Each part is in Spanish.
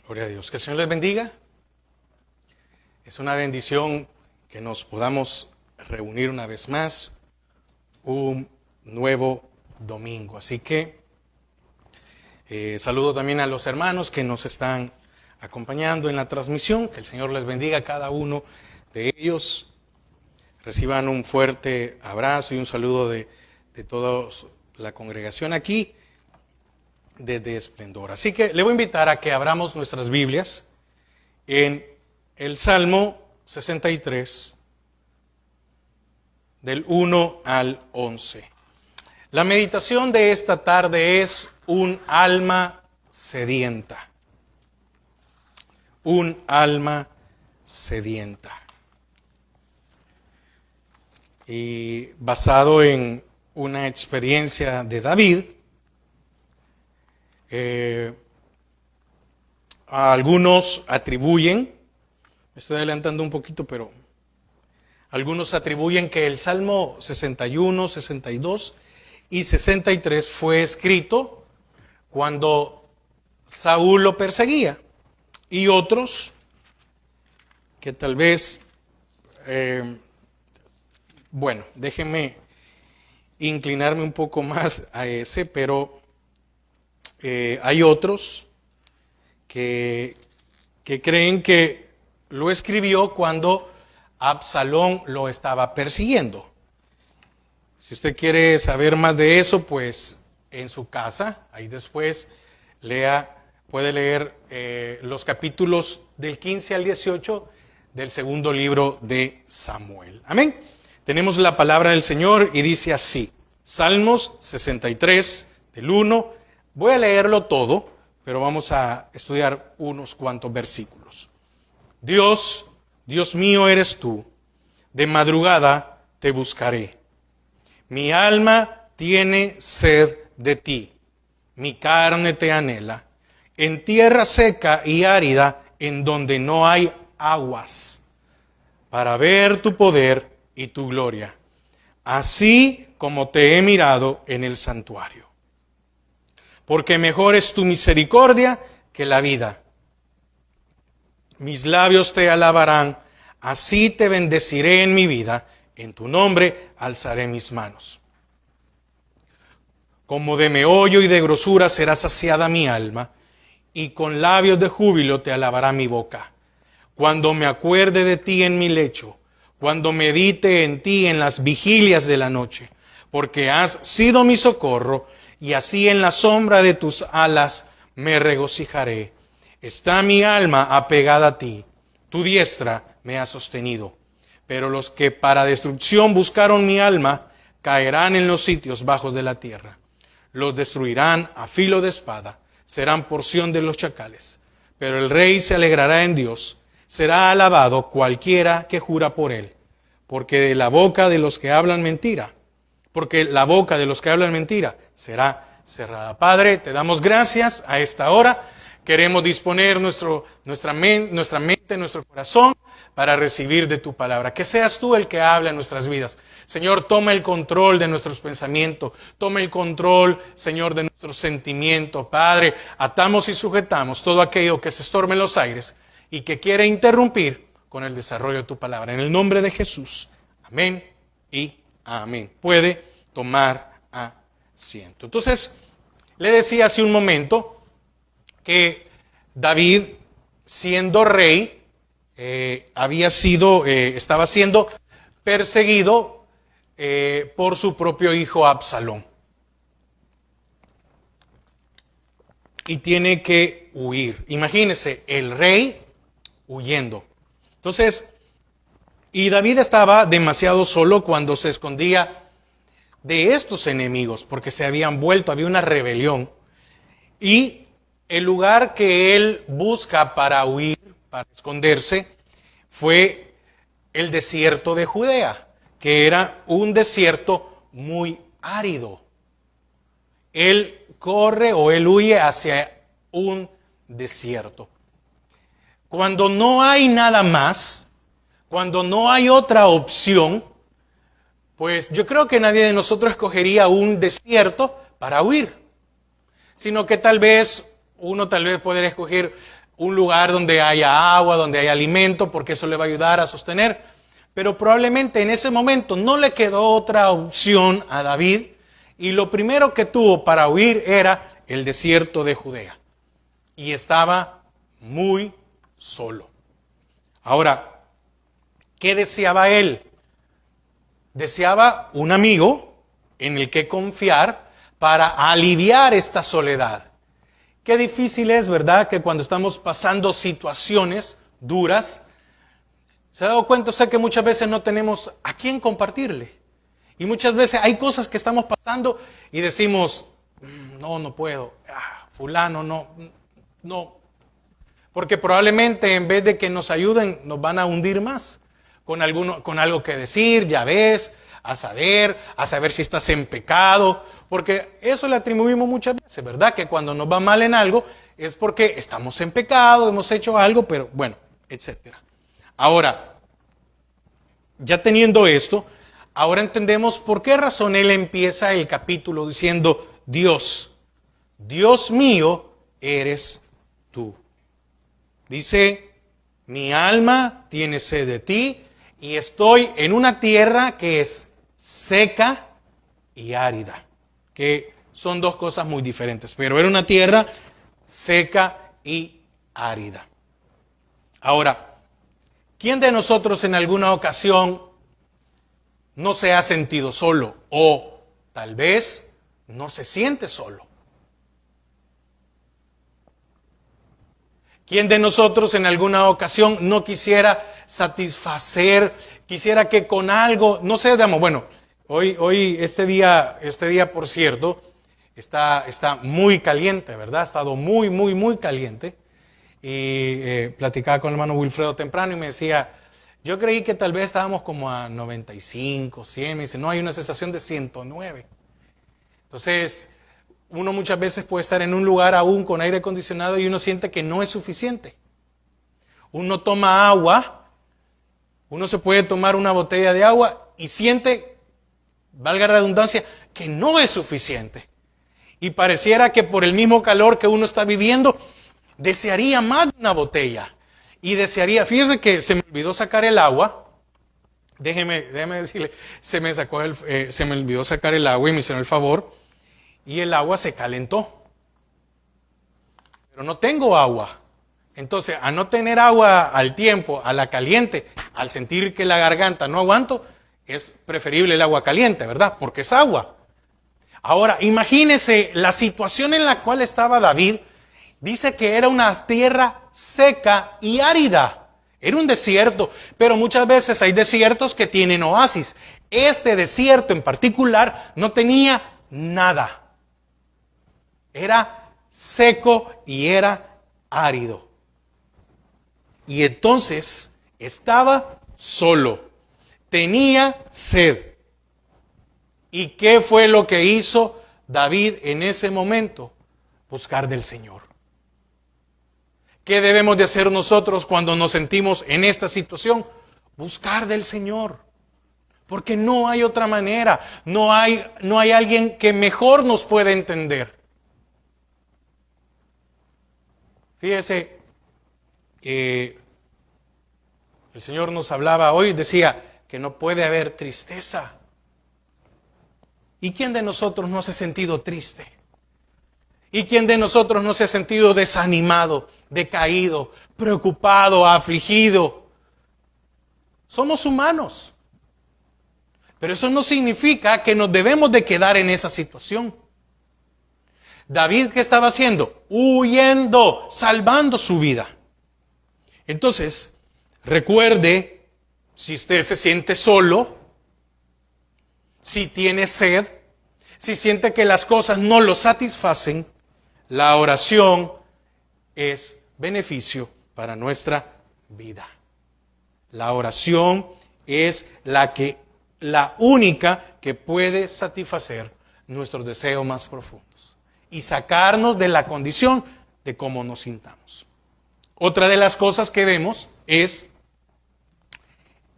Gloria a Dios. Que el Señor les bendiga. Es una bendición que nos podamos reunir una vez más un nuevo domingo. Así que saludo también a los hermanos que nos están acompañando en la transmisión. Que el Señor les bendiga a cada uno de ellos. Reciban un fuerte abrazo y un saludo de toda la congregación aquí desde Esplendor. Así que le voy a invitar a que abramos nuestras Biblias en el Salmo 63, del 1 al 11. La meditación de esta tarde es un alma sedienta. Un alma sedienta. Y basado en una experiencia de David, algunos atribuyen, me estoy adelantando un poquito, pero algunos atribuyen que el Salmo 61, 62 y 63 fue escrito cuando Saúl lo perseguía. Y otros que tal vez, déjenme inclinarme un poco más a ese, pero hay otros que creen que lo escribió cuando Absalón lo estaba persiguiendo. Si usted quiere saber más de eso, pues en su casa, ahí después puede leer los capítulos del 15 al 18 del segundo libro de Samuel. Amén. Tenemos la palabra del Señor y dice así, Salmos 63, del 1. Voy a leerlo todo, pero vamos a estudiar unos cuantos versículos. Dios, Dios mío eres tú, de madrugada te buscaré. Mi alma tiene sed de ti, mi carne te anhela, en tierra seca y árida, en donde no hay aguas, para ver tu poder y tu gloria, así como te he mirado en el santuario. Porque mejor es tu misericordia que la vida. Mis labios te alabarán, así te bendeciré en mi vida, en tu nombre alzaré mis manos. Como de meollo y de grosura será saciada mi alma, y con labios de júbilo te alabará mi boca. Cuando me acuerde de ti en mi lecho, cuando medite en ti en las vigilias de la noche, porque has sido mi socorro, y así en la sombra de tus alas me regocijaré. Está mi alma apegada a ti, tu diestra me ha sostenido. Pero los que para destrucción buscaron mi alma, caerán en los sitios bajos de la tierra. Los destruirán a filo de espada, serán porción de los chacales. Pero el rey se alegrará en Dios, será alabado cualquiera que jura por él. Porque de la boca de los que hablan mentira, será cerrada. Padre, te damos gracias a esta hora. Queremos disponer nuestra mente, nuestro corazón para recibir de tu palabra. Que seas tú el que habla en nuestras vidas. Señor, toma el control de nuestros pensamientos. Toma el control, Señor, de nuestros sentimientos. Padre, atamos y sujetamos todo aquello que se estorbe en los aires y que quiere interrumpir con el desarrollo de tu palabra. En el nombre de Jesús. Amén y amén. Puede tomar asiento. Entonces, le decía hace un momento que David, siendo rey, estaba siendo perseguido por su propio hijo Absalón. Y tiene que huir. Imagínese, el rey huyendo. Entonces, y David estaba demasiado solo cuando se escondía de estos enemigos, porque se habían vuelto, había una rebelión. Y el lugar que él busca para huir, para esconderse, fue el desierto de Judea, que era un desierto muy árido. Él él huye hacia un desierto. Cuando no hay nada más, cuando no hay otra opción, pues yo creo que nadie de nosotros escogería un desierto para huir, sino que tal vez podría escoger un lugar donde haya agua, donde haya alimento, porque eso le va a ayudar a sostener. Pero probablemente en ese momento no le quedó otra opción a David, y lo primero que tuvo para huir era el desierto de Judea. Y estaba muy solo. Ahora, ¿qué deseaba él? Deseaba un amigo en el que confiar para aliviar esta soledad. Qué difícil es, ¿verdad?, que cuando estamos pasando situaciones duras, se ha dado cuenta usted que muchas veces no tenemos a quién compartirle. Y muchas veces hay cosas que estamos pasando y decimos, no puedo, fulano, no. Porque probablemente en vez de que nos ayuden, nos van a hundir más. Con algo que decir, ya ves, a saber si estás en pecado. Porque eso le atribuimos muchas veces, ¿verdad? Que cuando nos va mal en algo es porque estamos en pecado, hemos hecho algo, pero bueno, etcétera. Ahora, ya teniendo esto, ahora entendemos por qué razón él empieza el capítulo diciendo, Dios mío, eres tú. Dice, mi alma tiene sed de ti y estoy en una tierra que es seca y árida, que son dos cosas muy diferentes, pero era una tierra seca y árida. Ahora, ¿quién de nosotros en alguna ocasión no se ha sentido solo o tal vez no se siente solo? ¿Quién de nosotros en alguna ocasión no quisiera satisfacer, quisiera que con algo, no sé, bueno, hoy este día por cierto, está muy caliente, ¿verdad? Ha estado muy caliente. Y platicaba con el hermano Wilfredo temprano y me decía, yo creí que tal vez estábamos como a 95, 100, me dice, no, hay una sensación de 109. Entonces, uno muchas veces puede estar en un lugar aún con aire acondicionado y uno siente que no es suficiente. Uno toma agua, uno se puede tomar una botella de agua y siente, valga la redundancia, que no es suficiente. Y pareciera que por el mismo calor que uno está viviendo, desearía más de una botella. Y desearía, fíjese que se me olvidó sacar el agua. Déjeme decirle, se me olvidó sacar el agua y me hicieron el favor. Y el agua se calentó. Pero no tengo agua. Entonces, a no tener agua al tiempo, a la caliente, al sentir que la garganta no aguanto, es preferible el agua caliente, ¿verdad? Porque es agua. Ahora, imagínese la situación en la cual estaba David. Dice que era una tierra seca y árida. Era un desierto, pero muchas veces hay desiertos que tienen oasis. Este desierto en particular no tenía nada. Era seco y era árido. Y entonces estaba solo. Tenía sed. ¿Y qué fue lo que hizo David en ese momento? Buscar del Señor. ¿Qué debemos de hacer nosotros cuando nos sentimos en esta situación? Buscar del Señor. Porque no hay otra manera. No hay alguien que mejor nos pueda entender. Fíjese, el Señor nos hablaba hoy, decía que no puede haber tristeza. ¿Y quién de nosotros no se ha sentido triste? ¿Y quién de nosotros no se ha sentido desanimado, decaído, preocupado, afligido? Somos humanos. Pero eso no significa que nos debemos de quedar en esa situación. David, ¿qué estaba haciendo? Huyendo, salvando su vida. Entonces, recuerde, si usted se siente solo, si tiene sed, si siente que las cosas no lo satisfacen, la oración es beneficio para nuestra vida. La oración es la única que puede satisfacer nuestros deseos más profundos y sacarnos de la condición de cómo nos sintamos. Otra de las cosas que vemos es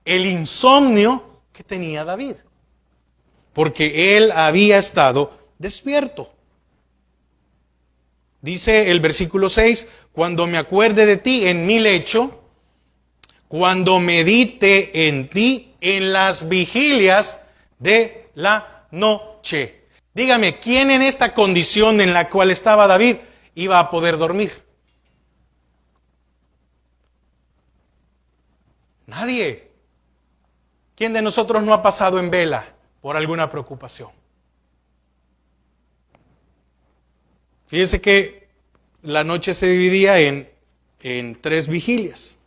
el insomnio que tenía David, porque él había estado despierto. Dice el versículo 6, cuando me acuerde de ti en mi lecho, cuando medite en ti en las vigilias de la noche. Dígame, ¿quién en esta condición en la cual estaba David iba a poder dormir? Nadie. ¿Quién de nosotros no ha pasado en vela por alguna preocupación? Fíjense que la noche se dividía en 3 vigilias.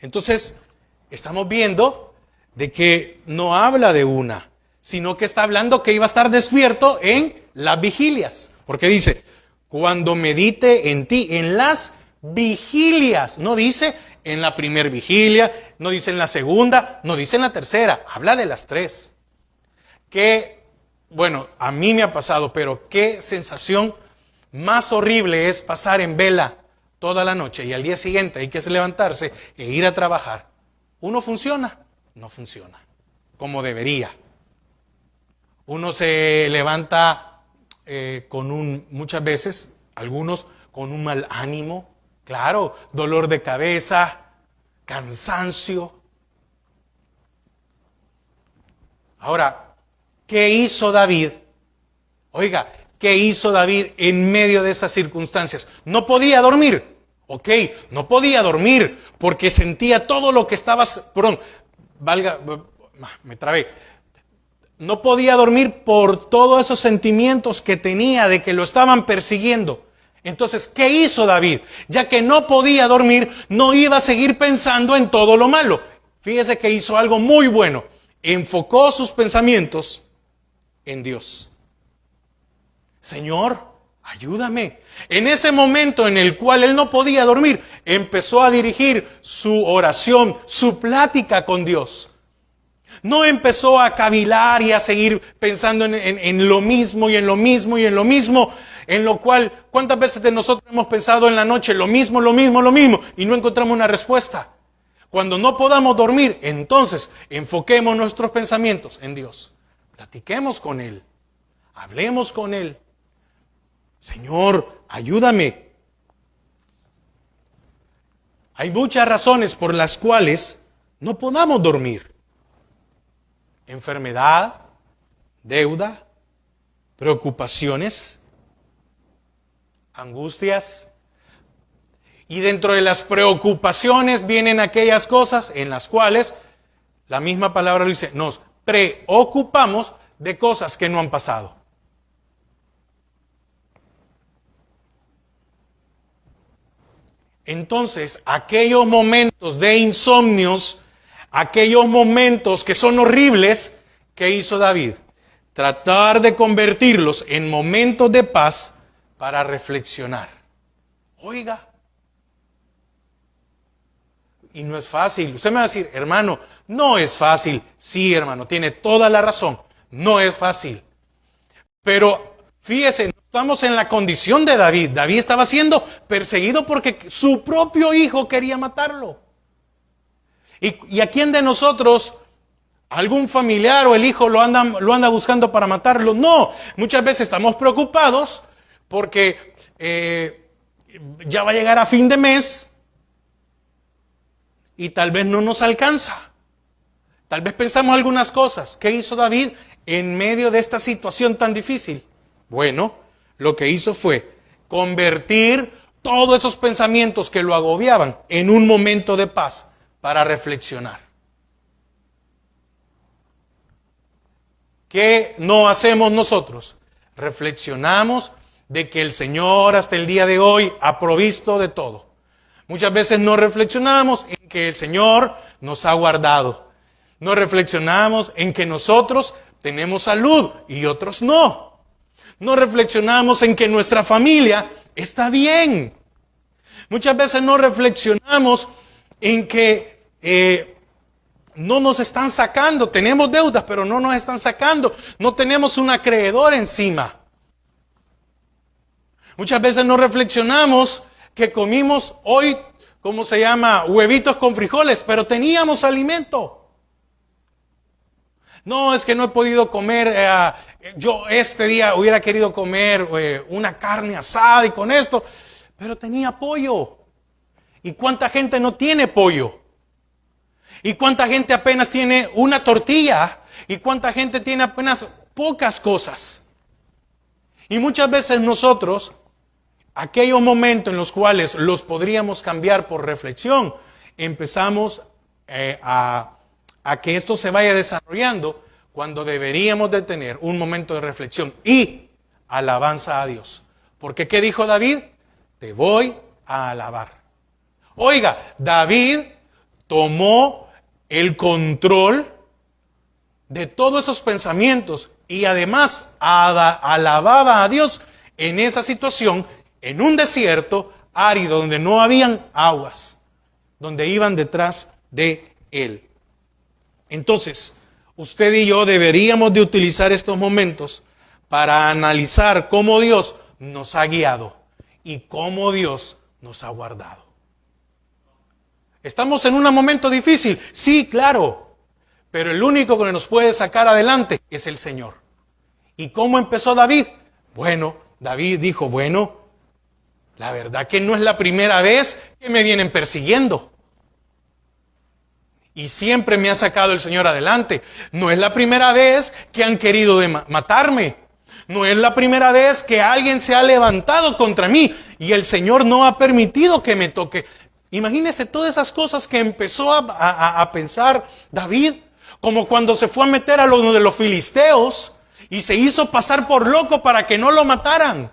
Entonces, estamos viendo de que no habla de una, sino que está hablando que iba a estar despierto en las vigilias. Porque dice, cuando medite en ti, en las vigilias. No dice en la primera vigilia, no dice en la segunda, no dice en la tercera. Habla de las 3. Que, bueno, a mí me ha pasado, pero qué sensación más horrible es pasar en vela toda la noche y al día siguiente hay que levantarse e ir a trabajar. ¿Uno funciona? No funciona como debería. Uno se levanta muchas veces, algunos con un mal ánimo, claro, dolor de cabeza, cansancio. Ahora, ¿qué hizo David? Oiga, ¿qué hizo David en medio de esas circunstancias? No podía dormir. Ok, no podía dormir porque sentía todo lo que estaba... Me trabé. No podía dormir por todos esos sentimientos que tenía de que lo estaban persiguiendo. Entonces, ¿qué hizo David? Ya que no podía dormir, no iba a seguir pensando en todo lo malo. Fíjese que hizo algo muy bueno. Enfocó sus pensamientos en Dios. Señor, ayúdame. En ese momento en el cual él no podía dormir, empezó a dirigir su oración, su plática con Dios. No empezó a cavilar y a seguir pensando en lo mismo y en lo mismo y en lo mismo, en lo cual, ¿cuántas veces de nosotros hemos pensado en la noche lo mismo y no encontramos una respuesta? Cuando no podamos dormir, entonces enfoquemos nuestros pensamientos en Dios. Platiquemos con Él, hablemos con Él. Señor, ayúdame. Hay muchas razones por las cuales no podamos dormir. Enfermedad, deuda, preocupaciones, angustias. Y dentro de las preocupaciones vienen aquellas cosas en las cuales la misma palabra lo dice, nos preocupamos de cosas que no han pasado. Entonces, aquellos momentos de insomnios, aquellos momentos que son horribles, ¿qué hizo David? Tratar de convertirlos en momentos de paz para reflexionar. Oiga, y no es fácil. Usted me va a decir, hermano, no es fácil. Sí, hermano, tiene toda la razón. No es fácil. Pero fíjese, no estamos en la condición de David. David estaba siendo perseguido porque su propio hijo quería matarlo. ¿Y a quién de nosotros, algún familiar o el hijo lo anda buscando para matarlo? No, muchas veces estamos preocupados porque ya va a llegar a fin de mes y tal vez no nos alcanza. Tal vez pensamos algunas cosas. ¿Qué hizo David en medio de esta situación tan difícil? Bueno, lo que hizo fue convertir todos esos pensamientos que lo agobiaban en un momento de paz para reflexionar. ¿Qué no hacemos nosotros? Reflexionamos de que el Señor hasta el día de hoy ha provisto de todo. Muchas veces no reflexionamos en que el Señor nos ha guardado. No reflexionamos en que nosotros tenemos salud y otros no. No reflexionamos en que nuestra familia está bien. Muchas veces no reflexionamos en que no nos están sacando. Tenemos deudas, pero no nos están sacando. No tenemos un acreedor encima. Muchas veces no reflexionamos que comimos hoy, ¿cómo se llama? Huevitos con frijoles, pero teníamos alimento. No, es que no he podido comer, yo este día hubiera querido comer una carne asada y con esto, pero tenía pollo. ¿Y cuánta gente no tiene pollo? ¿Y cuánta gente apenas tiene una tortilla? ¿Y cuánta gente tiene apenas pocas cosas? Y muchas veces nosotros, aquellos momentos en los cuales los podríamos cambiar por reflexión, empezamos a que esto se vaya desarrollando cuando deberíamos de tener un momento de reflexión y alabanza a Dios. Porque ¿qué dijo David? Te voy a alabar. Oiga, David tomó el control de todos esos pensamientos y además alababa a Dios en esa situación, en un desierto árido donde no habían aguas, donde iban detrás de él. Entonces, usted y yo deberíamos de utilizar estos momentos para analizar cómo Dios nos ha guiado y cómo Dios nos ha guardado. ¿Estamos en un momento difícil? Sí, claro. Pero el único que nos puede sacar adelante es el Señor. ¿Y cómo empezó David? Bueno, David dijo, la verdad que no es la primera vez que me vienen persiguiendo. Y siempre me ha sacado el Señor adelante. No es la primera vez que han querido matarme. No es la primera vez que alguien se ha levantado contra mí. Y el Señor no ha permitido que me toque. Imagínese todas esas cosas que empezó a pensar David. Como cuando se fue a meter a los de los filisteos y se hizo pasar por loco para que no lo mataran.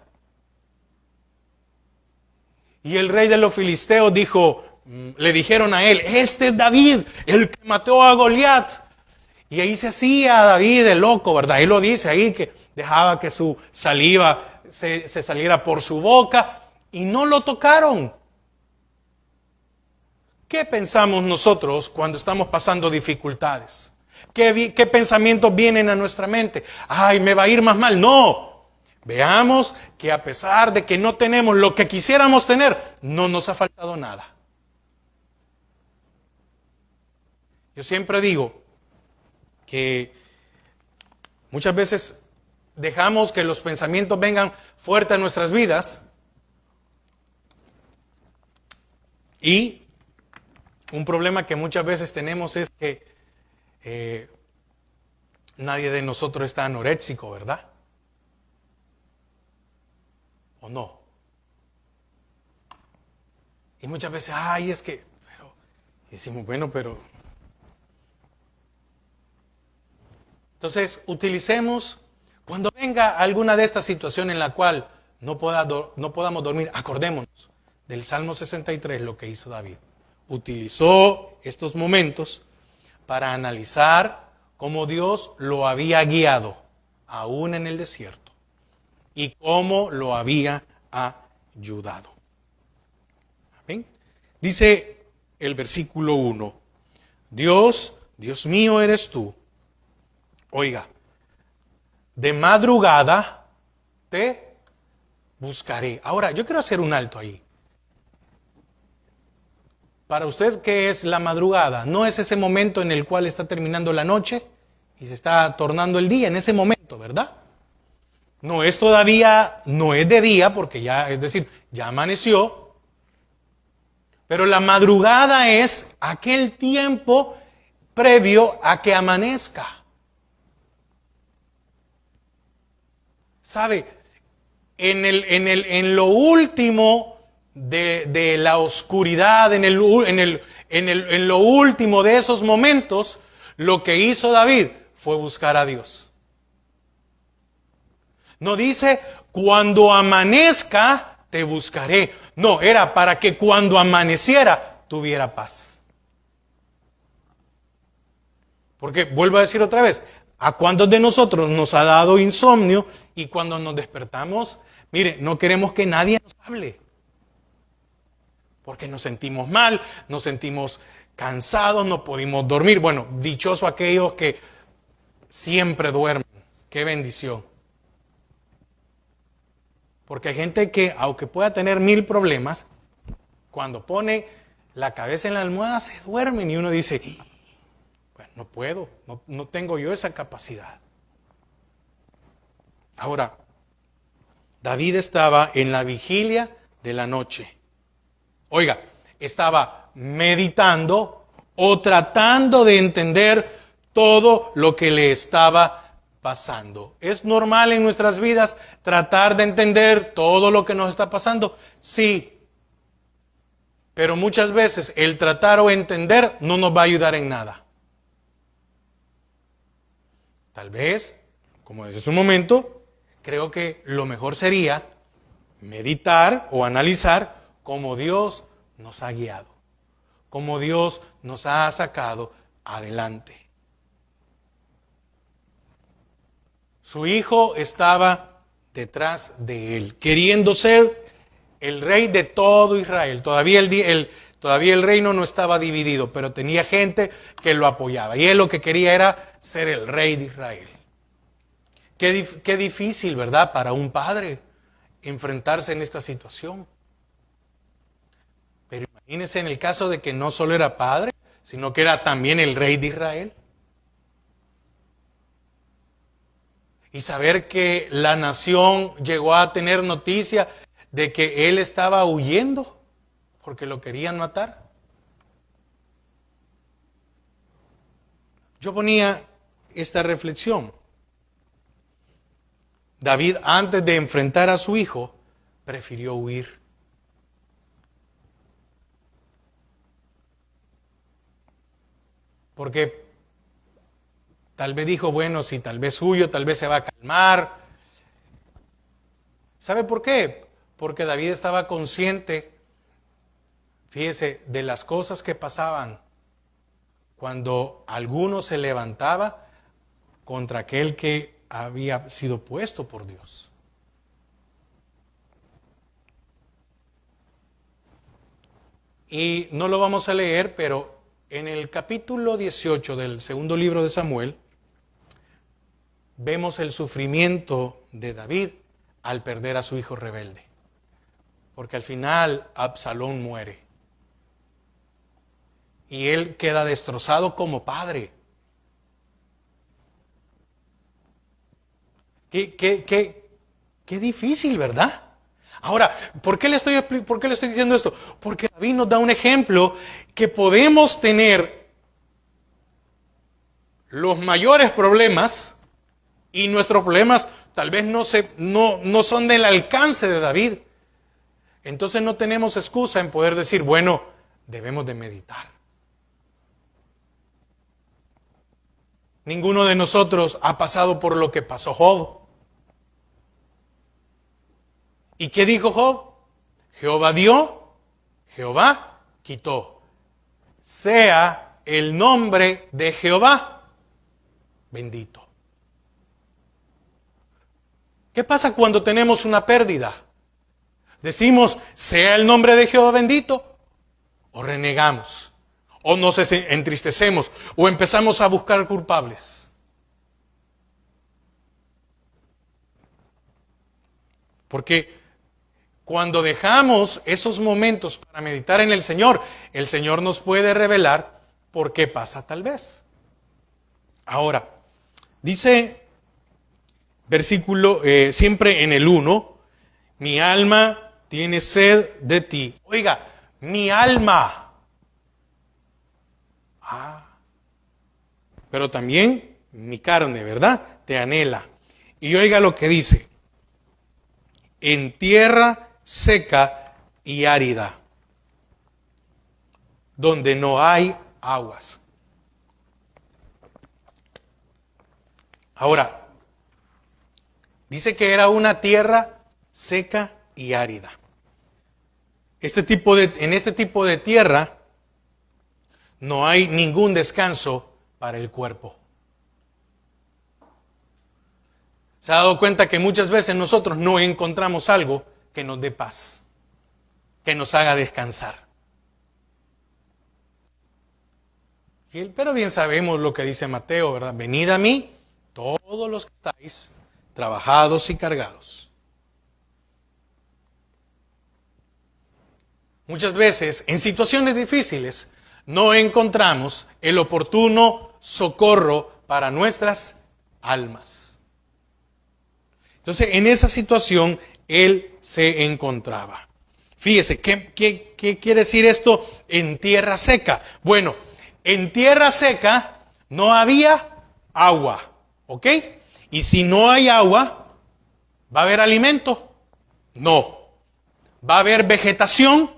Y el rey de los filisteos le dijeron a él, este es David, el que mató a Goliat. Y ahí se hacía David el loco, ¿verdad? Él lo dice ahí, que dejaba que su saliva se saliera por su boca y no lo tocaron. ¿Qué pensamos nosotros cuando estamos pasando dificultades? ¿Qué pensamientos vienen a nuestra mente? ¡Ay, me va a ir más mal! No. Veamos que a pesar de que no tenemos lo que quisiéramos tener, no nos ha faltado nada. Yo siempre digo que muchas veces dejamos que los pensamientos vengan fuertes a nuestras vidas y un problema que muchas veces tenemos es que nadie de nosotros está anoréxico, ¿verdad? ¿O no? Y muchas veces, es que, pero, y decimos, pero. Entonces, utilicemos, cuando venga alguna de estas situaciones en la cual no podamos dormir, acordémonos del Salmo 63, lo que hizo David. Utilizó estos momentos para analizar cómo Dios lo había guiado, aún en el desierto, y cómo lo había ayudado. ¿Amén? Dice el versículo 1, Dios mío eres tú. Oiga, de madrugada te buscaré. Ahora, yo quiero hacer un alto ahí. Para usted, ¿qué es la madrugada? ¿No es ese momento en el cual está terminando la noche y se está tornando el día? En ese momento, ¿verdad? No es todavía, no es de día porque ya, es decir, ya amaneció. Pero la madrugada es aquel tiempo previo a que amanezca. ¿Sabe? En lo último de la oscuridad, en lo último de esos momentos, lo que hizo David fue buscar a Dios. No dice, cuando amanezca te buscaré. No, era para que cuando amaneciera tuviera paz. Porque, vuelvo a decir otra vez, ¿a cuántos de nosotros nos ha dado insomnio y cuando nos despertamos, mire, no queremos que nadie nos hable? Porque nos sentimos mal, nos sentimos cansados, no pudimos dormir. Bueno, dichoso aquellos que siempre duermen. Qué bendición. Porque hay gente que, aunque pueda tener 1000 problemas, cuando pone la cabeza en la almohada se duermen y uno dice, bueno, no puedo, no tengo yo esa capacidad. Ahora, David estaba en la vigilia de la noche. Oiga, estaba meditando o tratando de entender todo lo que le estaba pasando. ¿Es normal en nuestras vidas tratar de entender todo lo que nos está pasando? Sí. Pero muchas veces el tratar o entender no nos va a ayudar en nada. Tal vez, como decía hace un momento, creo que lo mejor sería meditar o analizar cómo Dios nos ha guiado, cómo Dios nos ha sacado adelante. Su hijo estaba detrás de él, queriendo ser el rey de todo Israel. Todavía el reino no estaba dividido, pero tenía gente que lo apoyaba. Y él lo que quería era ser el rey de Israel. Qué difícil, ¿verdad?, para un padre enfrentarse en esta situación. Pero imagínense en el caso de que no solo era padre, sino que era también el rey de Israel. Y saber que la nación llegó a tener noticia de que él estaba huyendo porque lo querían matar. Yo ponía esta reflexión. David, antes de enfrentar a su hijo, prefirió huir. Porque tal vez dijo, bueno, si tal vez huyo, tal vez se va a calmar. ¿Sabe por qué? Porque David estaba consciente, fíjese, de las cosas que pasaban cuando alguno se levantaba contra aquel que había sido puesto por Dios. Y no lo vamos a leer, pero en el capítulo 18 del segundo libro de Samuel, vemos el sufrimiento de David al perder a su hijo rebelde. Porque al final Absalón muere. Y él queda destrozado como padre. Qué difícil, ¿verdad? Ahora, ¿por qué le estoy diciendo esto? Porque David nos da un ejemplo que podemos tener los mayores problemas y nuestros problemas tal vez no son del alcance de David. Entonces no tenemos excusa en poder decir, bueno, debemos de meditar. Ninguno de nosotros ha pasado por lo que pasó Job. ¿Y qué dijo Job? Jehová dio, Jehová quitó. Sea el nombre de Jehová bendito. ¿Qué pasa cuando tenemos una pérdida? Decimos, sea el nombre de Jehová bendito, o renegamos, o nos entristecemos, o empezamos a buscar culpables. Porque cuando dejamos esos momentos para meditar en el Señor nos puede revelar por qué pasa tal vez. Ahora, dice versículo, siempre en el 1, mi alma tiene sed de ti. Oiga, mi alma. Pero también mi carne, ¿verdad? Te anhela. Y oiga lo que dice. En tierra seca y árida, donde no hay aguas. Ahora, dice que era una tierra seca y árida. En este tipo de tierra no hay ningún descanso para el cuerpo. ¿Se ha dado cuenta que muchas veces nosotros no encontramos algo que nos dé paz, que nos haga descansar? Pero bien sabemos lo que dice Mateo, ¿verdad? Venid a mí, todos los que estáis trabajados y cargados. Muchas veces, en situaciones difíciles, no encontramos el oportuno socorro para nuestras almas. Entonces, en esa situación, él se encontraba. Fíjese, ¿qué quiere decir esto en tierra seca? Bueno, en tierra seca no había agua, ¿ok? Y si no hay agua, ¿va a haber alimento? No. ¿Va a haber vegetación?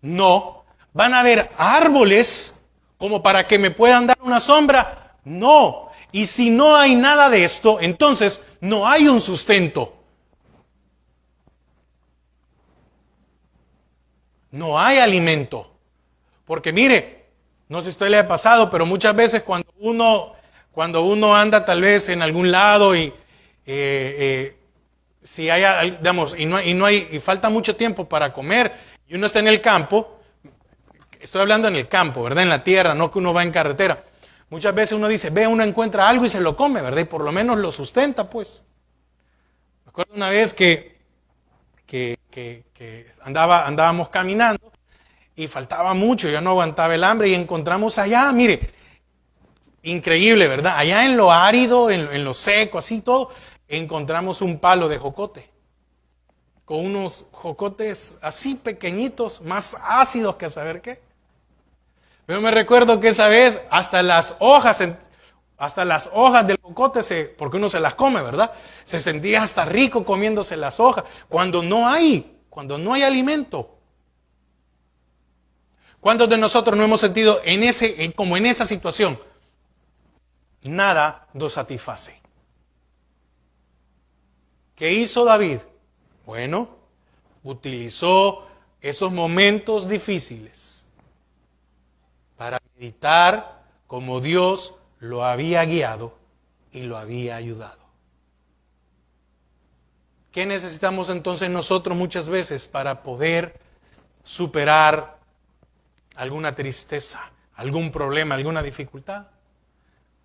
No. ¿Van a haber árboles como para que me puedan dar una sombra? No. Y si no hay nada de esto, entonces no hay un sustento. No hay alimento. Porque mire, no sé si a usted le ha pasado, pero muchas veces cuando uno anda tal vez en algún lado y si hay, digamos, y falta mucho tiempo para comer y uno está en el campo, estoy hablando en el campo, ¿verdad? En la tierra, no que uno va en carretera. Muchas veces uno dice, uno encuentra algo y se lo come, ¿verdad? Y por lo menos lo sustenta, pues. Me acuerdo una vez que andábamos caminando y faltaba mucho, yo no aguantaba el hambre y encontramos allá, mire, increíble, ¿verdad? Allá en lo árido, en lo seco, así todo, encontramos un palo de jocote, con unos jocotes así pequeñitos, más ácidos que a saber qué. Pero me recuerdo que esa vez hasta las hojas del jocote, porque uno se las come, ¿verdad? Se sentía hasta rico comiéndose las hojas, cuando no hay alimento. ¿Cuántos de nosotros no hemos sentido como en esa situación? Nada nos satisface. ¿Qué hizo David? Bueno, utilizó esos momentos difíciles para meditar como Dios lo había guiado y lo había ayudado. ¿Qué necesitamos entonces nosotros muchas veces para poder superar alguna tristeza, algún problema, alguna dificultad?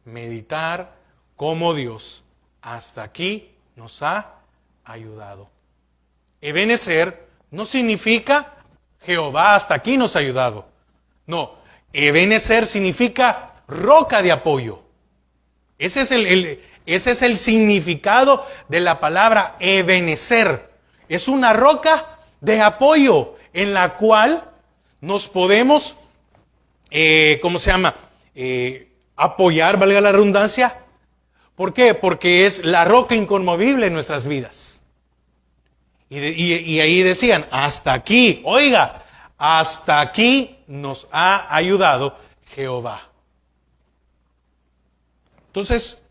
Meditar cómo Dios hasta aquí nos ha ayudado. Ebenecer no significa Jehová hasta aquí nos ha ayudado. No, Ebenecer significa roca de apoyo. Ese es el significado de la palabra Ebenecer. Es una roca de apoyo en la cual nos podemos, apoyar, valga la redundancia. ¿Por qué? Porque es la roca inconmovible en nuestras vidas. Y ahí decían, hasta aquí, oiga, hasta aquí nos ha ayudado Jehová. Entonces,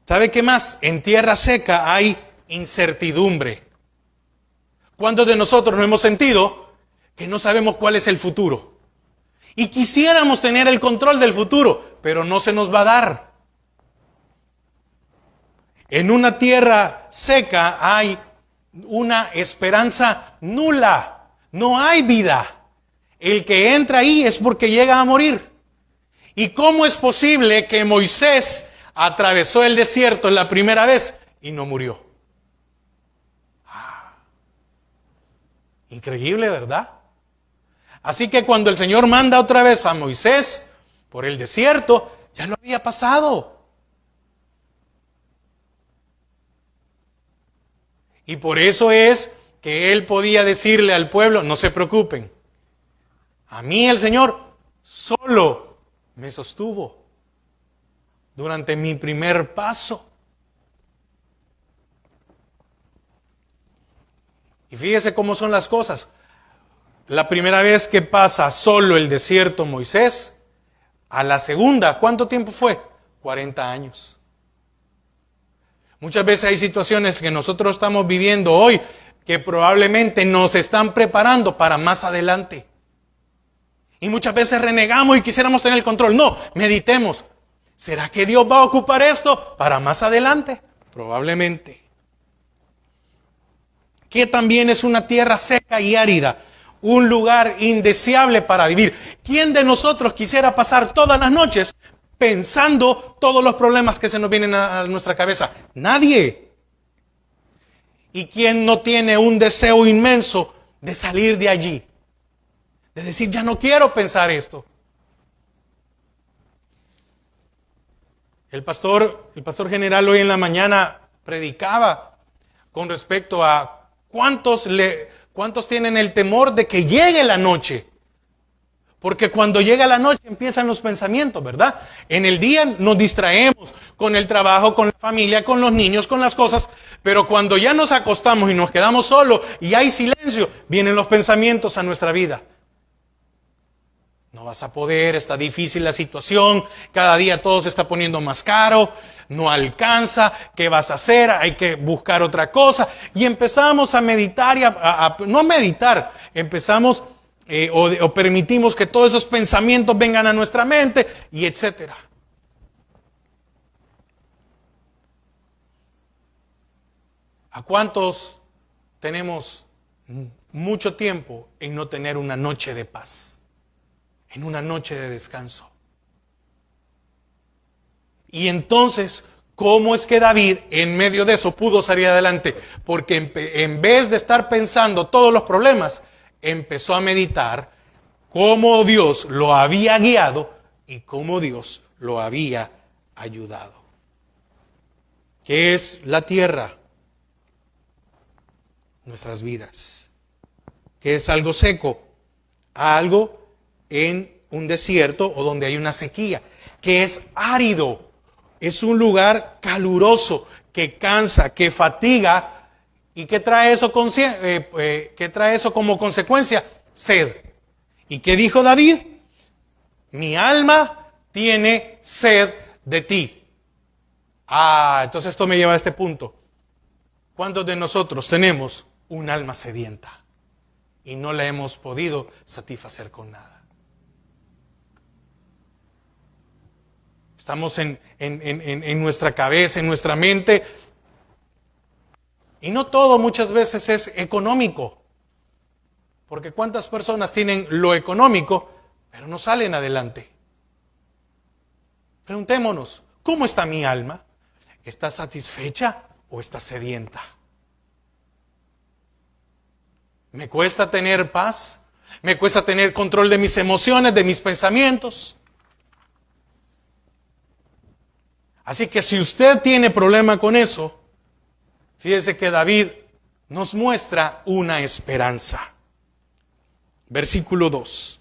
¿sabe qué más? En tierra seca hay incertidumbre. ¿Cuántos de nosotros no hemos sentido que no sabemos cuál es el futuro? Y quisiéramos tener el control del futuro, pero no se nos va a dar. En una tierra seca hay una esperanza nula. No hay vida. El que entra ahí es porque llega a morir. ¿Y cómo es posible que Moisés atravesó el desierto la primera vez y no murió? Increíble, ¿verdad? Así que cuando el Señor manda otra vez a Moisés por el desierto, ya no había pasado. Y por eso es que él podía decirle al pueblo, no se preocupen, a mí el Señor solo me sostuvo durante mi primer paso. Y fíjese cómo son las cosas. La primera vez que pasa solo el desierto Moisés, a la segunda, ¿cuánto tiempo fue? 40 años. Muchas veces hay situaciones que nosotros estamos viviendo hoy que probablemente nos están preparando para más adelante. Y muchas veces renegamos y quisiéramos tener el control. No, meditemos. ¿Será que Dios va a ocupar esto para más adelante? Probablemente. Que también es una tierra seca y árida, un lugar indeseable para vivir. ¿Quién de nosotros quisiera pasar todas las noches pensando todos los problemas que se nos vienen a nuestra cabeza? Nadie. ¿Y quién no tiene un deseo inmenso de salir de allí? De decir, ya no quiero pensar esto. El pastor general hoy en la mañana predicaba con respecto a ¿Cuántos tienen el temor de que llegue la noche? Porque cuando llega la noche empiezan los pensamientos, ¿verdad? En el día nos distraemos con el trabajo, con la familia, con los niños, con las cosas. Pero cuando ya nos acostamos y nos quedamos solos y hay silencio, vienen los pensamientos a nuestra vida. No vas a poder, está difícil la situación, cada día todo se está poniendo más caro, no alcanza, ¿qué vas a hacer? Hay que buscar otra cosa. Y empezamos a meditar, no a meditar, empezamos o permitimos que todos esos pensamientos vengan a nuestra mente y etcétera. ¿A cuántos tenemos mucho tiempo en no tener una noche de paz? En una noche de descanso. Y entonces, ¿cómo es que David en medio de eso pudo salir adelante? Porque en vez de estar pensando todos los problemas, empezó a meditar cómo Dios lo había guiado y cómo Dios lo había ayudado. ¿Qué es la tierra? Nuestras vidas. ¿Qué es algo seco? Algo en un desierto o donde hay una sequía, que es árido, es un lugar caluroso, que cansa, que fatiga, y que trae eso como consecuencia, sed. ¿Y qué dijo David? Mi alma tiene sed de ti. Entonces esto me lleva a este punto. ¿Cuántos de nosotros tenemos un alma sedienta y no la hemos podido satisfacer con nada? Estamos en nuestra cabeza, en nuestra mente. Y no todo muchas veces es económico. Porque cuántas personas tienen lo económico, pero no salen adelante. Preguntémonos, ¿cómo está mi alma? ¿Está satisfecha o está sedienta? ¿Me cuesta tener paz? ¿Me cuesta tener control de mis emociones, de mis pensamientos? Así que si usted tiene problema con eso, fíjese que David nos muestra una esperanza. Versículo 2.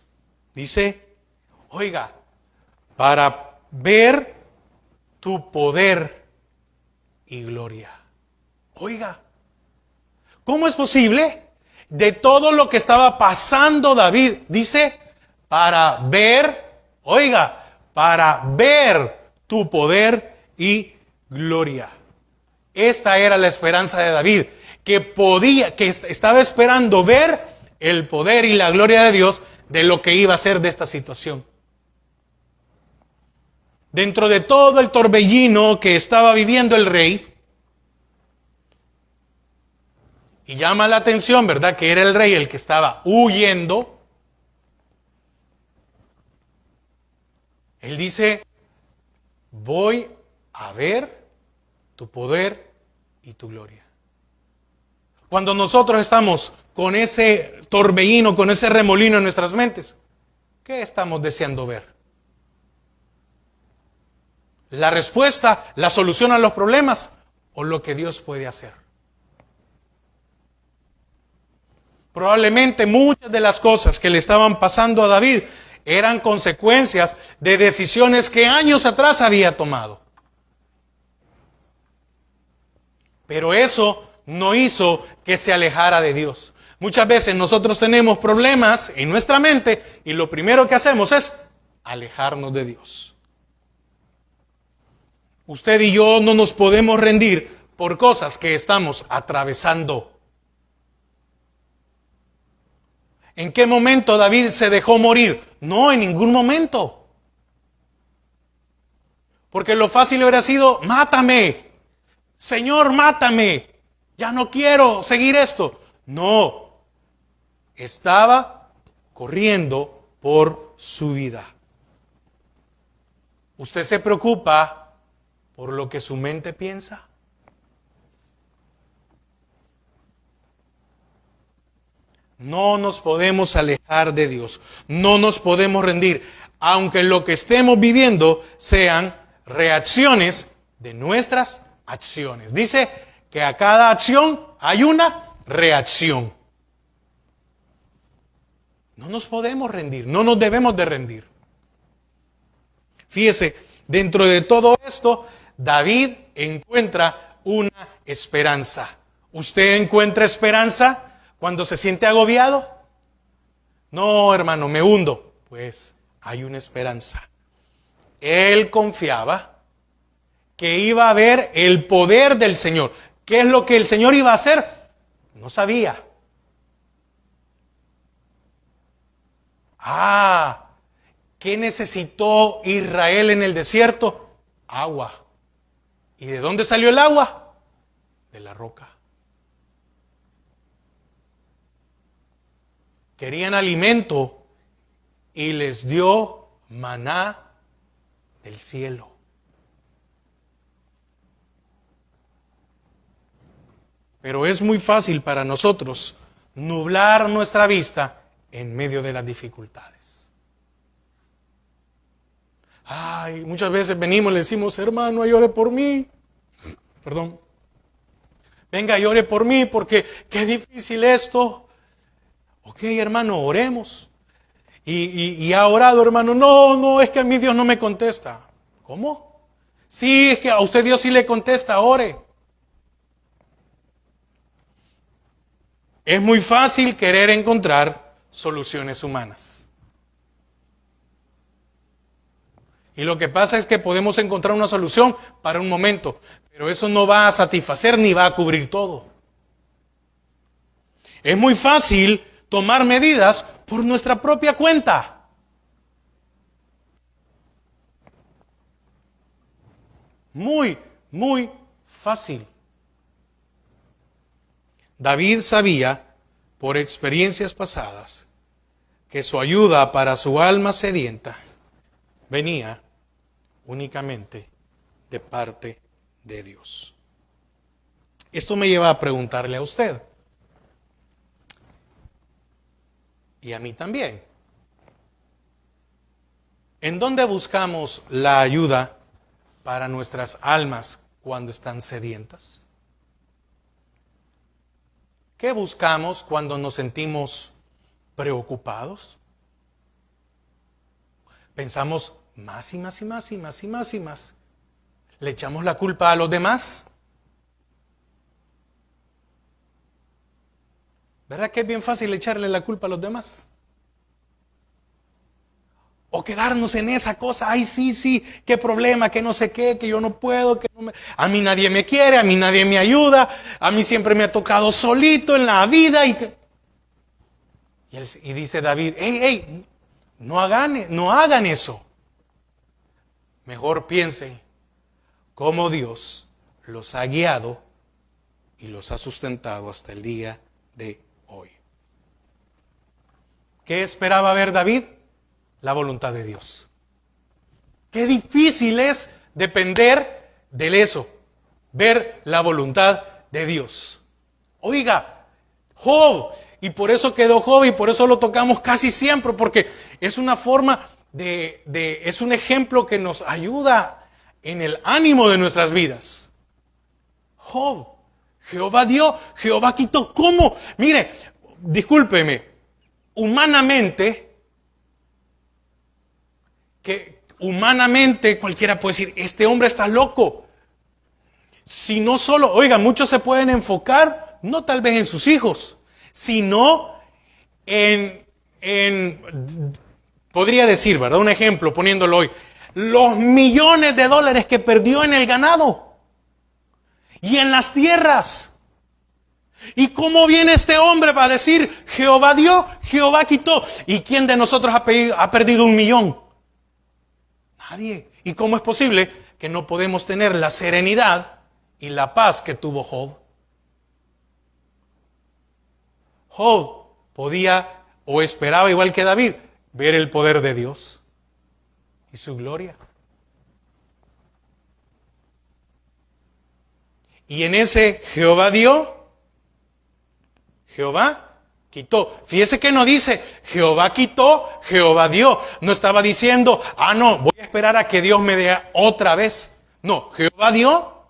Dice, oiga, para ver tu poder y gloria. Oiga, ¿cómo es posible? De todo lo que estaba pasando David, dice, para ver, oiga, para ver tu poder y gloria. Esta era la esperanza de David, que estaba esperando ver el poder y la gloria de Dios de lo que iba a ser de esta situación. Dentro de todo el torbellino que estaba viviendo el rey, y llama la atención, ¿verdad?, que era el rey el que estaba huyendo. Él dice, voy a ver tu poder y tu gloria. Cuando nosotros estamos con ese torbellino, con ese remolino en nuestras mentes, ¿qué estamos deseando ver? ¿La respuesta, la solución a los problemas o lo que Dios puede hacer? Probablemente muchas de las cosas que le estaban pasando a David eran consecuencias de decisiones que años atrás había tomado. Pero eso no hizo que se alejara de Dios. Muchas veces nosotros tenemos problemas en nuestra mente y lo primero que hacemos es alejarnos de Dios. Usted y yo no nos podemos rendir por cosas que estamos atravesando. ¿En qué momento David se dejó morir? No, en ningún momento. Porque lo fácil hubiera sido, mátame. Señor, mátame. Ya no quiero seguir esto. No. Estaba corriendo por su vida. ¿Usted se preocupa por lo que su mente piensa? No nos podemos alejar de Dios, no nos podemos rendir, aunque lo que estemos viviendo sean reacciones de nuestras acciones. Dice que a cada acción hay una reacción. No nos podemos rendir, no nos debemos de rendir. Fíjese, dentro de todo esto, David encuentra una esperanza. ¿Usted encuentra esperanza cuando se siente agobiado? No, hermano, me hundo. Pues hay una esperanza. Él confiaba que iba a ver el poder del Señor. ¿Qué es lo que el Señor iba a hacer? No sabía. ¿Qué necesitó Israel en el desierto? Agua. ¿Y de dónde salió el agua? De la roca. Querían alimento y les dio maná del cielo. Pero es muy fácil para nosotros nublar nuestra vista en medio de las dificultades. Muchas veces venimos y le decimos, hermano, llore por mí. Perdón. Venga, llore por mí porque qué difícil esto. Ok, hermano, oremos. Y ha orado, hermano. No, es que a mí Dios no me contesta. ¿Cómo? Sí, es que a usted Dios sí le contesta, ore. Es muy fácil querer encontrar soluciones humanas. Y lo que pasa es que podemos encontrar una solución para un momento, pero eso no va a satisfacer ni va a cubrir todo. Es muy fácil tomar medidas por nuestra propia cuenta. Muy fácil. David sabía, por experiencias pasadas, que su ayuda para su alma sedienta venía únicamente de parte de Dios. Esto me lleva a preguntarle a usted, y a mí también, ¿en dónde buscamos la ayuda para nuestras almas cuando están sedientas? ¿Qué buscamos cuando nos sentimos preocupados? Pensamos más y más y más y más y más y más. ¿Le echamos la culpa a los demás? ¿Verdad que es bien fácil echarle la culpa a los demás? O quedarnos en esa cosa, sí, qué problema, que no sé qué, que yo no puedo, a mí nadie me quiere, a mí nadie me ayuda, a mí siempre me ha tocado solito en la vida. Y dice David, no hagan eso. Mejor piensen cómo Dios los ha guiado y los ha sustentado hasta el día de hoy. ¿Qué esperaba ver David? La voluntad de Dios. Qué difícil es depender de eso, ver la voluntad de Dios. Oiga, Job, y por eso quedó Job y por eso lo tocamos casi siempre, porque es una forma es un ejemplo que nos ayuda en el ánimo de nuestras vidas. Job, Jehová dio, Jehová quitó. ¿Cómo? Mire, discúlpeme, humanamente cualquiera puede decir, este hombre está loco. Si no solo, oiga, muchos se pueden enfocar, no tal vez en sus hijos, sino podría decir, ¿verdad? Un ejemplo, poniéndolo hoy, los millones de dólares que perdió en el ganado y en las tierras. ¿Y cómo viene este hombre para decir, Jehová dio, Jehová quitó? ¿Y quién de nosotros ha perdido 1 millón? Nadie. ¿Y cómo es posible que no podemos tener la serenidad y la paz que tuvo Job? Job podía o esperaba, igual que David, ver el poder de Dios y su gloria. Y en ese Jehová dio, Jehová quitó. Fíjese que no dice Jehová quitó, Jehová dio. No estaba diciendo, no, voy a esperar a que Dios me dé otra vez. No, Jehová dio,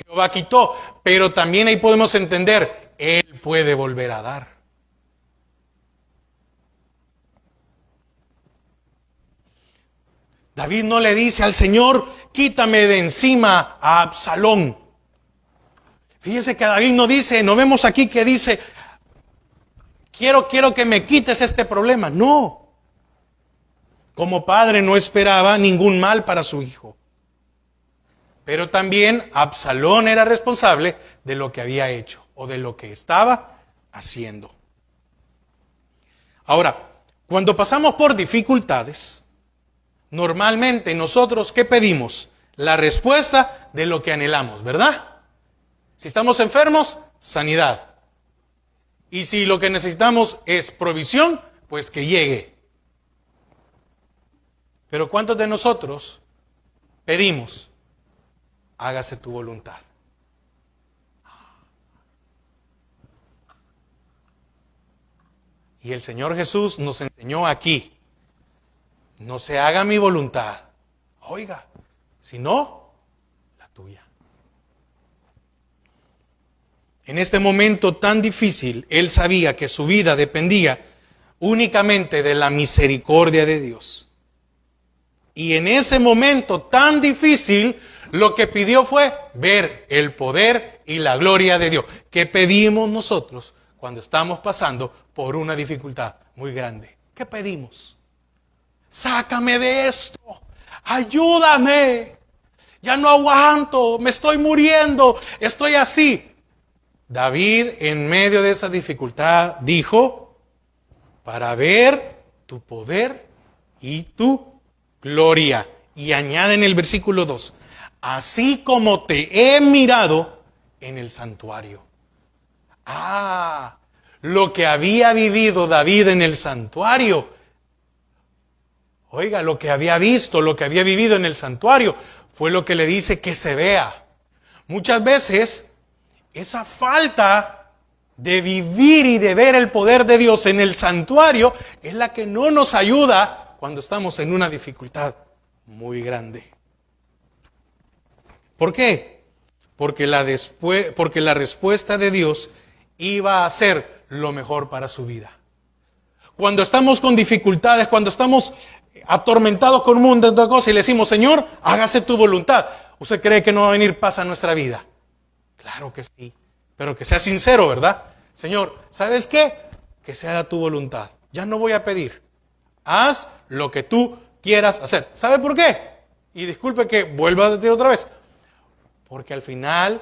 Jehová quitó. Pero también ahí podemos entender el puede volver a dar. David no le dice al Señor, quítame de encima a Absalón. Fíjese que David no dice, no vemos aquí que dice, quiero que me quites este problema. No. Como padre no esperaba ningún mal para su hijo. Pero también Absalón era responsable de lo que había hecho o de lo que estaba haciendo. Ahora, cuando pasamos por dificultades, normalmente nosotros, ¿qué pedimos? La respuesta de lo que anhelamos, ¿verdad? Si estamos enfermos, sanidad. Y si lo que necesitamos es provisión, pues que llegue. Pero ¿cuántos de nosotros pedimos? Hágase tu voluntad. Y el Señor Jesús nos enseñó aquí, no se haga mi voluntad, oiga, sino la tuya. En este momento tan difícil, él sabía que su vida dependía únicamente de la misericordia de Dios. Y en ese momento tan difícil, lo que pidió fue ver el poder y la gloria de Dios. ¿Qué pedimos nosotros cuando estamos pasando por una dificultad muy grande? ¿Qué pedimos? Sácame de esto, ayúdame, ya no aguanto, me estoy muriendo, estoy así. David, en medio de esa dificultad, dijo, para ver tu poder y tu gloria. Y añade en el versículo 2, así como te he mirado en el santuario. Lo que había vivido David en el santuario. Oiga, lo que había visto, lo que había vivido en el santuario, fue lo que le dice que se vea. Muchas veces, esa falta de vivir y de ver el poder de Dios en el santuario es la que no nos ayuda cuando estamos en una dificultad muy grande. ¿Por qué? Porque la respuesta de Dios iba a ser lo mejor para su vida. Cuando estamos con dificultades, cuando estamos atormentados con un montón de cosas y le decimos, Señor, hágase tu voluntad, ¿usted cree que no va a venir paz a nuestra vida? Claro que sí, pero que sea sincero, ¿verdad? Señor, ¿sabes qué? Que se haga tu voluntad. Ya no voy a pedir. Haz lo que tú quieras hacer. ¿Sabe por qué? Y disculpe que vuelva a decir otra vez. Porque al final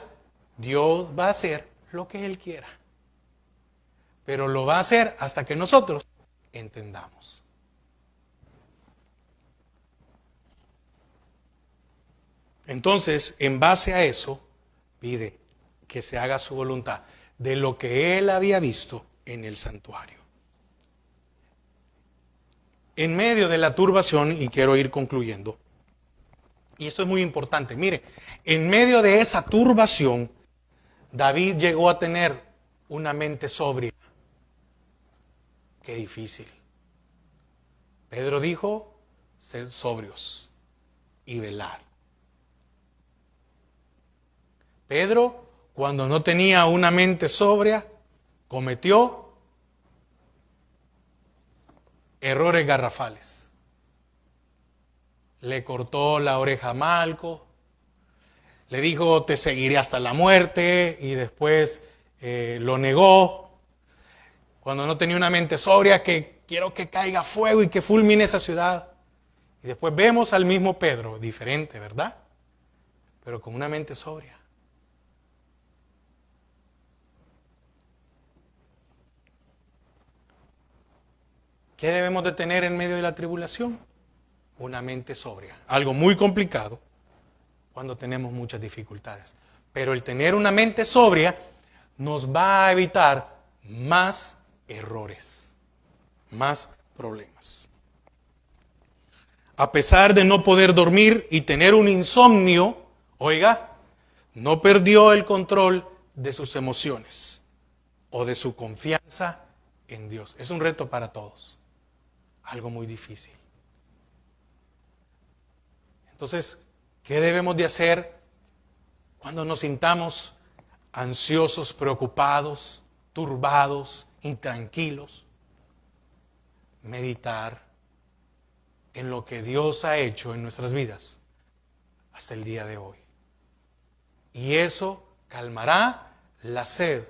Dios va a hacer lo que Él quiera. Pero lo va a hacer hasta que nosotros entendamos. Entonces, en base a eso, pide que se haga su voluntad de lo que él había visto en el santuario. En medio de la turbación, y quiero ir concluyendo, y esto es muy importante, mire, en medio de esa turbación, David llegó a tener una mente sobria. Qué difícil. Pedro dijo, sed sobrios y velad. Pedro, cuando no tenía una mente sobria, cometió errores garrafales. Le cortó la oreja a Malco, le dijo, te seguiré hasta la muerte, y después lo negó. Cuando no tenía una mente sobria, que quiero que caiga fuego y que fulmine esa ciudad. Y después vemos al mismo Pedro, diferente, ¿verdad? Pero con una mente sobria. ¿Qué debemos de tener en medio de la tribulación? Una mente sobria. Algo muy complicado cuando tenemos muchas dificultades. Pero el tener una mente sobria nos va a evitar más errores, más problemas. A pesar de no poder dormir y tener un insomnio, oiga, no perdió el control de sus emociones o de su confianza en Dios. Es un reto para todos. Algo muy difícil. Entonces, ¿qué debemos de hacer cuando nos sintamos ansiosos, preocupados? turbados, intranquilos, meditar en lo que Dios ha hecho en nuestras vidas hasta el día de hoy. Y eso calmará la sed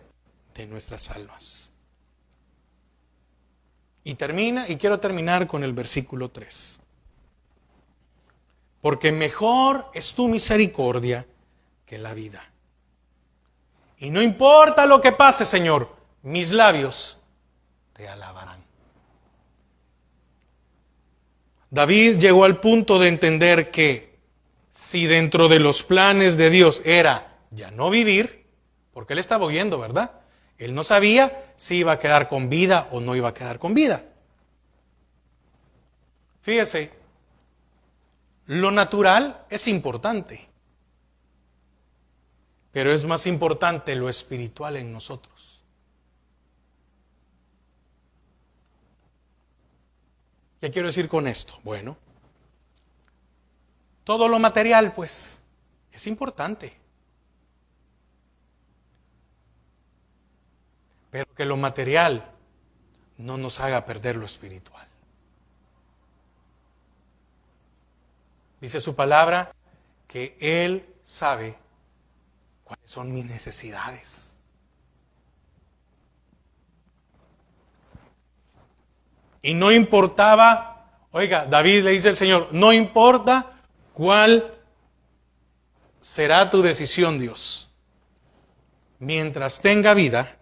de nuestras almas. Y quiero terminar con el versículo 3. Porque mejor es tu misericordia que la vida. Y no importa lo que pase, Señor, mis labios te alabarán. David llegó al punto de entender que si dentro de los planes de Dios era ya no vivir, porque él estaba huyendo, ¿verdad? Él no sabía si iba a quedar con vida o no iba a quedar con vida. Fíjese, lo natural es importante, pero es más importante lo espiritual en nosotros. ¿Qué quiero decir con esto? Bueno, todo lo material, pues, es importante. Pero que lo material no nos haga perder lo espiritual. Dice su palabra que Él sabe cuáles son mis necesidades. Y no importaba, oiga, David le dice al Señor, no importa cuál será tu decisión, Dios. Mientras tenga vida,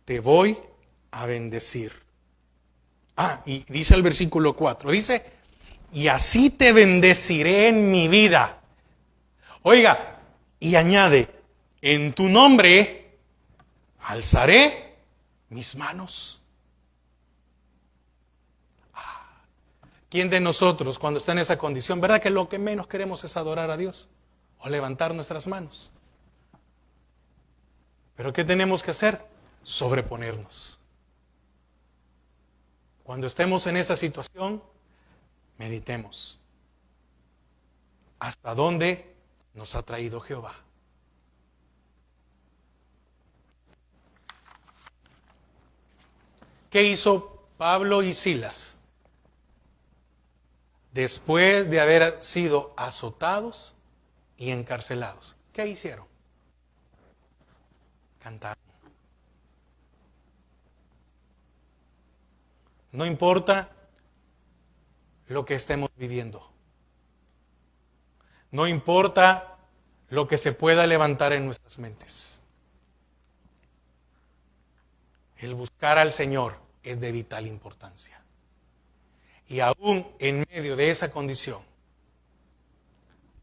te voy a bendecir. Y dice el versículo 4, dice, y así te bendeciré en mi vida. Oiga, y añade, en tu nombre alzaré mis manos. ¿Quién de nosotros cuando está en esa condición, verdad que lo que menos queremos es adorar a Dios o levantar nuestras manos? Pero ¿qué tenemos que hacer? Sobreponernos. Cuando estemos en esa situación, meditemos. ¿Hasta dónde nos ha traído Jehová? ¿Qué hizo Pablo y Silas después de haber sido azotados y encarcelados? ¿Qué hicieron? Cantaron. No importa lo que estemos viviendo. No importa lo que se pueda levantar en nuestras mentes. El buscar al Señor es de vital importancia. Y aún en medio de esa condición,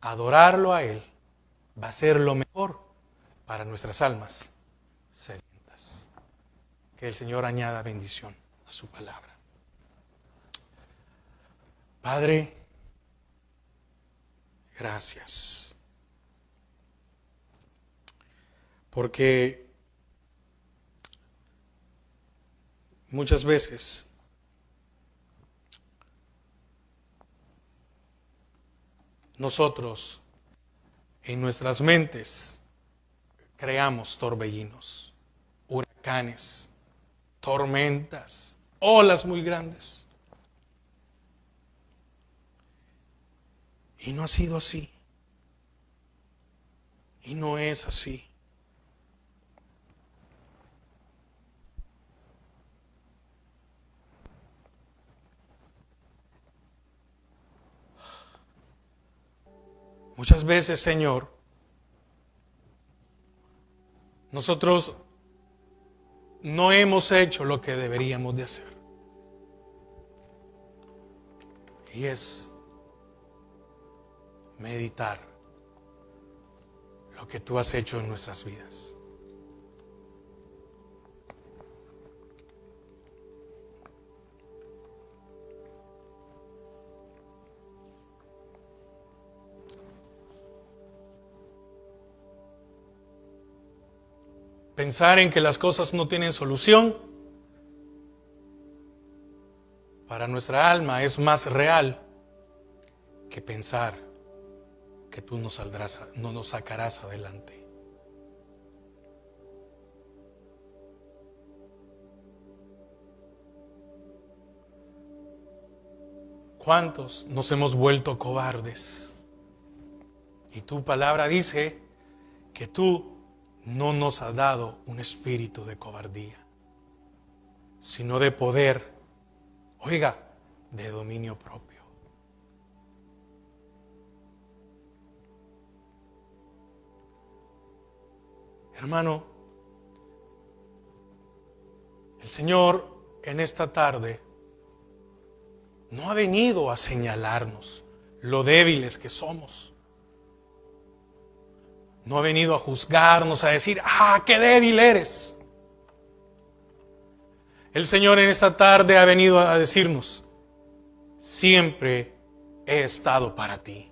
adorarlo a Él va a ser lo mejor para nuestras almas sedientas. Que el Señor añada bendición a su palabra. Padre, gracias. Porque muchas veces nosotros en nuestras mentes creamos torbellinos, huracanes, tormentas, olas muy grandes. Y no ha sido así. Y no es así. Muchas veces, Señor, nosotros no hemos hecho lo que deberíamos de hacer. Y es meditar lo que tú has hecho en nuestras vidas. Pensar en que las cosas no tienen solución para nuestra alma es más real que pensar que tú no nos sacarás adelante. ¿Cuántos nos hemos vuelto cobardes? Y tu palabra dice que tú no nos has dado un espíritu de cobardía, sino de poder, oiga, de dominio propio. Hermano, el Señor en esta tarde no ha venido a señalarnos lo débiles que somos. No ha venido a juzgarnos, a decir, qué débil eres. El Señor en esta tarde ha venido a decirnos, siempre he estado para ti.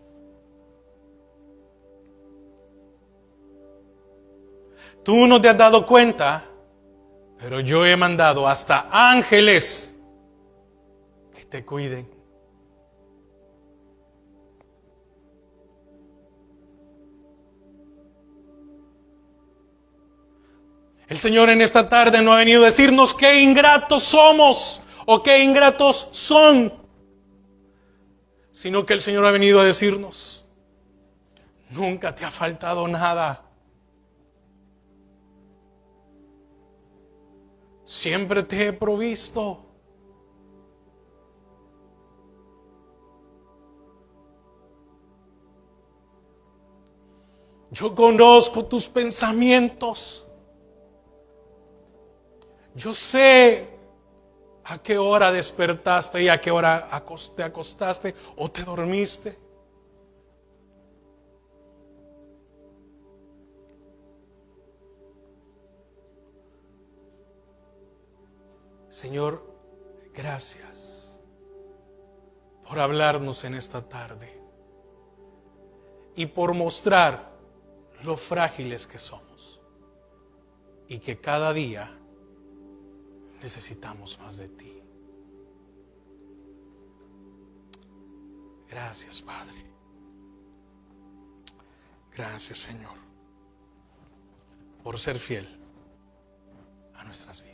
Tú no te has dado cuenta, pero yo he mandado hasta ángeles que te cuiden. El Señor en esta tarde no ha venido a decirnos qué ingratos somos o qué ingratos son, sino que el Señor ha venido a decirnos, nunca te ha faltado nada. Siempre te he provisto. Yo conozco tus pensamientos. Yo sé a qué hora despertaste y a qué hora te acostaste o te dormiste. Señor, gracias por hablarnos en esta tarde y por mostrar lo frágiles que somos y que cada día necesitamos más de ti. Gracias, Padre. Gracias, Señor, por ser fiel a nuestras vidas.